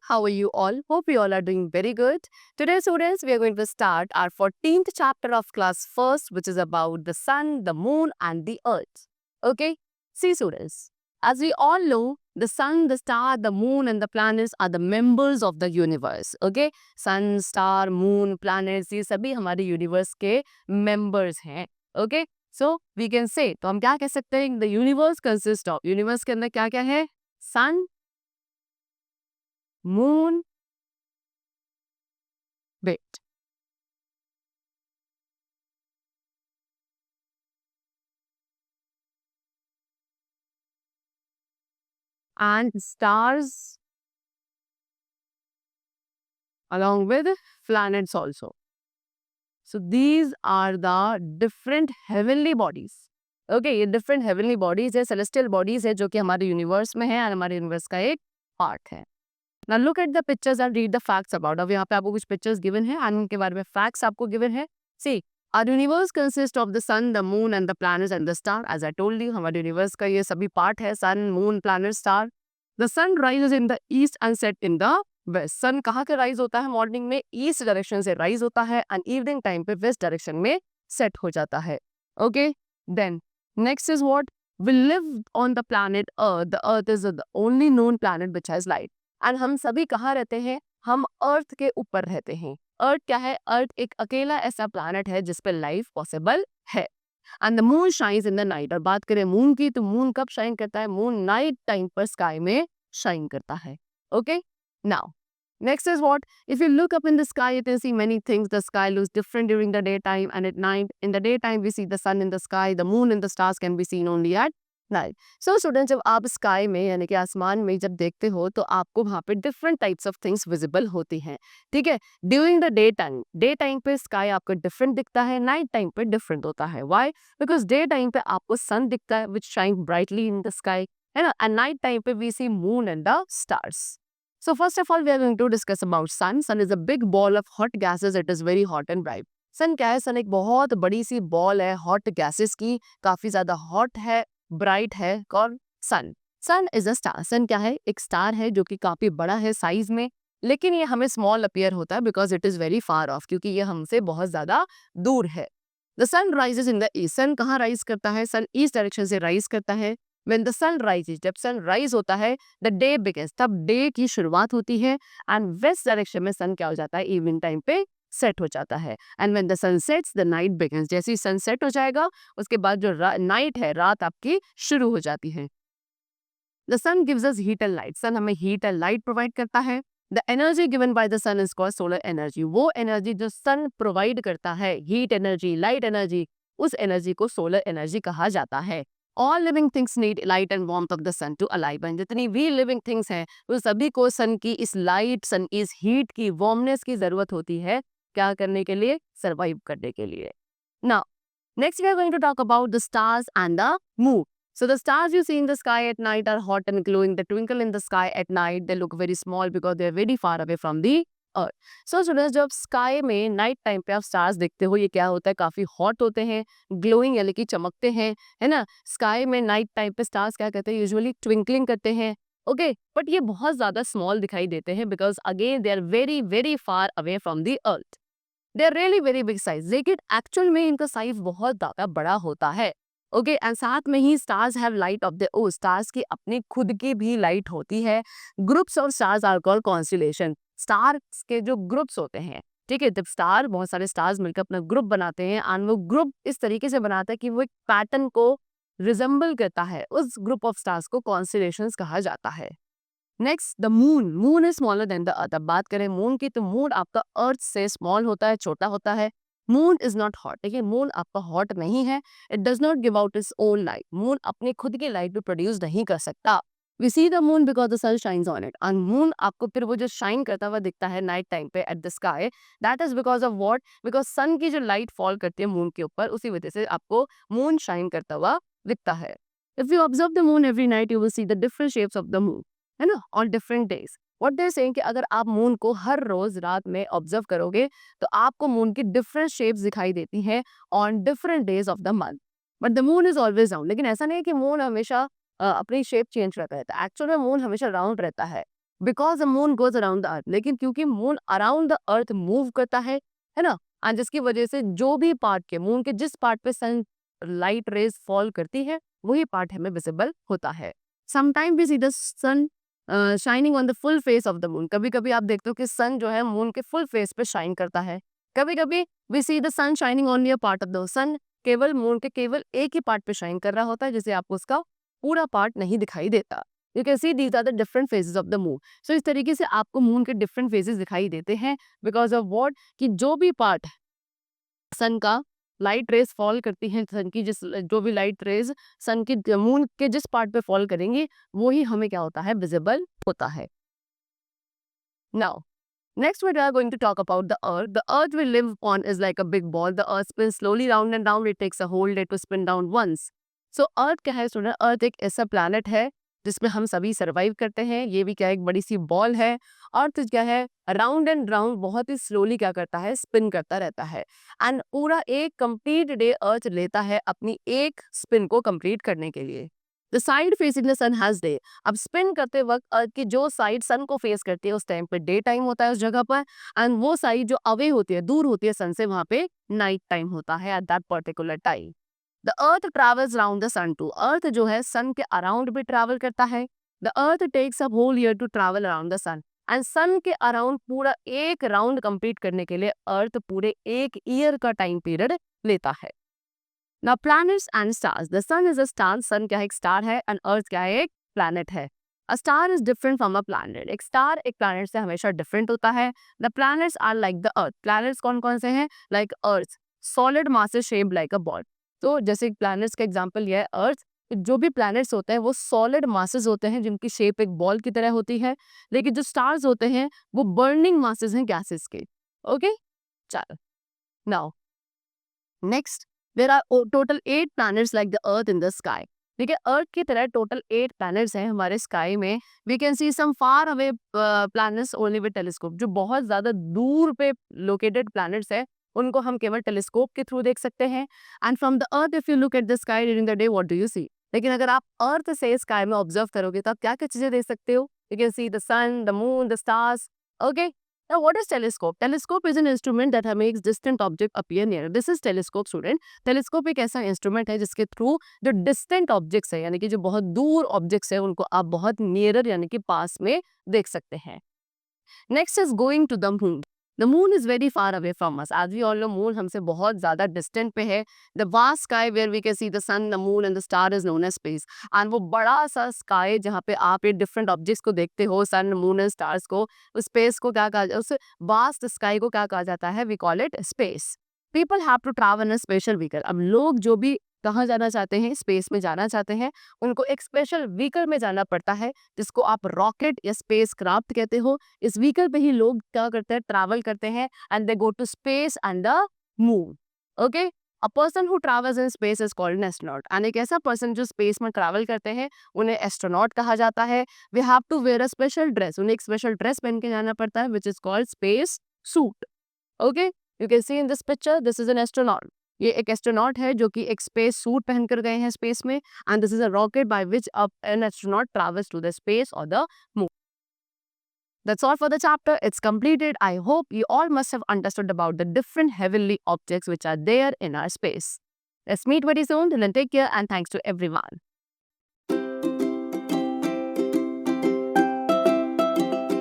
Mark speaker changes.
Speaker 1: How are you all? Hope you all are doing very good. Today, students, we are going to start our 14th chapter of class first, which is about the sun, the moon, and the earth. Okay? See, students, as we all know, the sun, the star, the moon, and the planets are the members of the universe. Okay? Sun, star, moon, planets, ये सभी हमारे universe के members हैं. Okay? So, we can say, तो हम क्या कह सकते हैं? The universe consists of, universe के अंदर क्या क्या है? Sun, moon, wait. And stars along with planets also. So these are the different heavenly bodies. Okay, ये different heavenly bodies है, celestial bodies है जो कि हमारे यूनिवर्स में है और हमारे यूनिवर्स का एक पार्ट है. Now look at the pictures and read the facts about. अब यहाँ पे आपको कुछ pictures given है और उनके बारे में facts आपको given है. See, our universe consists of the sun, the moon and the planets and the star. As I told you, हमारे universe का ये सभी part है, sun, moon, planet, star. The sun rises in the east and set in the west. Sun कहाँ के rise होता है morning में? ईस्ट डायरेक्शन से rise होता है and evening time पे वेस्ट डायरेक्शन में set हो जाता है. Okay? Then next is what? We live on the planet Earth. The Earth is the only known planet which has light. And हम सभी कहाँ रहते हैं? हम अर्थ के ऊपर रहते हैं. अर्थ क्या है? अर्थ एक अकेला ऐसा प्लैनेट है जिस पे लाइफ पॉसिबल है. And the moon shines in the night. और बात करें मून की तो मून कब शाइन करता है? मून नाइट टाइम पर स्काई में शाइन करता है. Okay, now next is what? If you look up in the sky, you can see many things. The sky looks different during the daytime and at night. In the daytime, we see the sun in the sky. The moon and the stars can be seen only at night. So students, जब आप sky में यानी कि आसमान में जब देखते हो तो आपको वहाँ पे different types of things visible होती हैं. ठीक है? During the day time पे स्काई आपको different दिखता है, नाइट टाइम पे different होता है. Why? Because day time पे आपको sun दिखता है which shine brightly in the sky, है ना? And night time पे we see moon and the stars. So first of all, we are going to discuss about sun. Sun is a big ball of hot gases. It is very hot and bright. Sun क्या है? Sun एक बहुत बड़ी सी ball है hot gases की, काफी ज्यादा hot है, bright है. कौन? Sun. Sun is a star. Sun क्या है? एक स्टार है जो कि काफी बड़ा है साइज में, लेकिन ये हमें small appear होता है because it is very far off, क्योंकि ये हमसे बहुत ज्यादा दूर है. The sun rises in the east. Sun कहाँ rise करता है? Sun east direction से rise करता है. When the sun rises, जब sun rise होता है, the day begins, तब day की शुरुआत होती है. And west direction में sun क्या हो जाता है? Evening time पे set हो जाता है. And when the sun sets, the night begins. जैसे ही sun set हो जाएगा, उसके बाद जो night है, रात आपकी शुरू हो जाती है. The sun gives us heat and light. Sun हमें heat and light provide करता है. The energy given by the sun is called solar energy. वो energy जो sun provide करता है, heat energy, light energy, उस energy को solar energy कहा जाता है. All living things need light and warmth of the sun to alive. And जितनी भी living things हैं, वो सभी को sun की इस light, sun की इस heat की warmness की जरूरत होती है. क्या करने के लिए? Survive करने के लिए. Now, next we are going to talk about the stars and the moon. So the stars you see in the sky at night are hot and glowing. They twinkle in the sky at night. They look very small because they are very far away from the earth. So students, जब sky में night time पे आप stars देखते हो, ये क्या होता है? काफी hot होते हैं, glowing यानी कि चमकते हैं, है ना? Sky में night time पे stars क्या करते हैं? Usually twinkling करते हैं. Okay, but ये बहुत ज़्यादा small दिखाई देते हैं because again they are very very far away from the earth. They are really very big size. लेकिन एक्चुअल में इनका साइज बहुत ज़्यादा बड़ा होता है. ओके, एंड साथ में ही stars have light of the own. Stars की अपनी खुद की भी लाइट होती है. Groups of stars are called constellation. Stars के जो ग्रुप्स होते हैं, ठीक है, जब स्टार बहुत सारे स्टार्स मिलकर अपना ग्रुप बनाते हैं एंड वो ग्रुप इस तरीके से बनाता है कि वो एक पैटर्न को रिजेंबल करता है, उस ग्रुप ऑफ स्टार्स को कॉन्स्टेलेशंस कहा जाता है. Next the moon. Moon is smaller than the earth. अब बात करें मून की तो मून आपका अर्थ से स्मॉल होता है, छोटा होता है. Moon is not hot. देखिए मून आपका हॉट नहीं है. It does not give out its own light. Moon अपनी खुद की लाइट भी प्रोड्यूस नहीं कर सकता. We see the moon because the sun shines on it. And moon आपको फिर वो जो शाइन करता हुआ दिखता है नाइट टाइम पे at the sky, that is because of what? Because sun की जो लाइट फॉल करती है मून के ऊपर, उसी वजह से आपको मून शाइन करता हुआ दिखता है. If you observe the moon every night you will see the different shapes of the moon, है ना, on different days. What they are saying कि अगर आप मून को हर रोज रात में ऑब्जर्व करोगे तो आपको मून की डिफरेंट शेप्स दिखाई देती हैं on different days of the month. But the moon is always round. लेकिन ऐसा नहीं है कि मून हमेशा अपनी शेप चेंज करता रहता है. एक्चुअल में मून हमेशा राउंड रहता है. Because the moon goes around the earth, लेकिन क्योंकि moon around the earth move करता है ना, एंड जिसकी वजह से जो भी पार्ट के मून के जिस पार्ट पे सन लाइट रेज फॉल करती है वही पार्ट हमें विजिबल होता है. Sometime we see the sun shining on the full face of the moon. कभी कभी आप देखते हो कि सन जो है मून के फुल फेस पे शाइन करता है. कभी कभी we see the sun shining only a part of the sun, केवल मून के केवल एक ही पार्ट पे शाइन कर रहा होता है, जिसे आपको उसका पूरा पार्ट नहीं दिखाई देता. You can see these are the different phases of the moon. So इस तरीके से आपको मून के डिफरेंट फेजेस दिखाई देते हैं बिकॉज ऑफ व्हाट, कि जो भी पार्ट सन का लाइट रेज फॉल करती हैं, सन की जिस जो भी लाइट रेज सन की मून के जिस पार्ट पे फॉल करेंगे वो ही हमें क्या होता है, विजिबल होता है. Now next we are going to talk about the earth. The earth we live on is like a big ball. The earth spins slowly round and round. It takes a whole day to spin down once. So earth क्या है student, अर्थ एक ऐसा planet है जिसमें हम सभी survive करते हैं. ये भी क्या, एक बड़ी सी बॉल है. अर्थ क्या है, राउंड एंड राउंड बहुत ही स्लोली क्या करता है, स्पिन करता रहता है. एंड पूरा एक कंप्लीट डे अर्थ लेता है अपनी एक स्पिन को कंप्लीट करने के लिए. The side facing the sun has day. अब स्पिन करते वक्त अर्थ की जो साइड सन को फेस करती है उस टाइम पे डे टाइम होता है उस जगह पर, एंड वो साइड जो अवे होती है, दूर होती है सन से, वहां पे नाइट टाइम होता है at that particular time. The earth travels around the sun too. Earth जो है सन के अराउंड भी ट्रैवल करता है. The earth takes a whole year to travel around the sun. And sun के अराउंड पूरा एक राउंड कंप्लीट करने के लिए अर्थ पूरे एक ईयर का टाइम पीरियड लेता है. Now planets and stars. The sun is a star. Sun क्या है, एक स्टार है, and Earth क्या है, एक planet है. A star is different from a planet. एक स्टार एक planet से हमेशा different होता है. The planets are like the Earth. Planets कौन कौन से हैं? Like Earth. Solid masses shaped like a ball. तो जैसे planets का example ये है Earth. जो भी planets होते हैं वो solid masses होते हैं जिनकी shape एक ball की तरह होती है. लेकिन जो stars होते हैं वो burning masses हैं gases के. Okay? चलो. Now next, there are total 8 planets like the earth in the sky. ठीक है, अर्थ की तरह टोटल 8 प्लैनेट्स हैं हमारे स्काई में. We can see some far away planets only with telescope. जो बहुत ज्यादा दूर पे लोकेटेड प्लैनेट्स है उनको हम केवल टेलीस्कोप के थ्रू देख सकते हैं. And from the earth if you look at the sky during the day, what do you see? लेकिन अगर आप अर्थ से स्काई में ऑब्जर्व करोगे तो आप क्या क्या चीजें देख सकते हो? You can see the sun, the moon, the stars. Okay. Now, what is telescope? Telescope is an instrument that makes distant object appear near. This is telescope, student. Telescope एक ऐसा इंस्ट्रूमेंट है जिसके थ्रू जो distant objects है, यानी कि जो बहुत दूर ऑब्जेक्ट्स है, उनको आप बहुत नियरर यानी कि पास में देख सकते हैं. Next is going to the moon. The moon is very far away from us. As we all know, moon हमसे बहुत ज्यादा डिस्टेंट पे है. The vast sky where we can see the sun, the moon and the star is known as space. And वो बड़ा सा sky जहाँ पे आप ये डिफरेंट ऑब्जेक्ट्स को देखते हो, सन, मून एंड स्टार्स को, उस स्पेस को क्या कहा जाता है, उस वास्ट स्काई को क्या कहा जाता है? We call it space. People have to travel in a special vehicle. अब लोग जो भी कहाँ जाना चाहते हैं, स्पेस में जाना चाहते हैं, उनको एक स्पेशल व्हीकल में जाना पड़ता है जिसको आप रॉकेट या स्पेस क्राफ्ट कहते हो. इस व्हीकल पे ही लोग क्या करते हैं, ट्रैवल करते हैं, and they go to space and the moon. Okay. A person who travels in space is called an astronaut. And एक ऐसा पर्सन जो स्पेस में ट्रैवल करते हैं उन्हें एस्ट्रोनॉट कहा जाता है. We have to wear a special dress. उन्हें एक स्पेशल ड्रेस पहन के जाना पड़ता है which is called space suit. Okay. You can see in this picture, this is an astronaut. ये एक एस्ट्रोनॉट है जो कि एक स्पेस सूट पहनकर गए हैं स्पेस में, and this is a rocket by which an astronaut travels to the space और the moon. That's all for the chapter. It's completed. I hope you all must have understood about the different heavenly objects which are there in our space. Let's meet very soon. Till then, take care and thanks to everyone.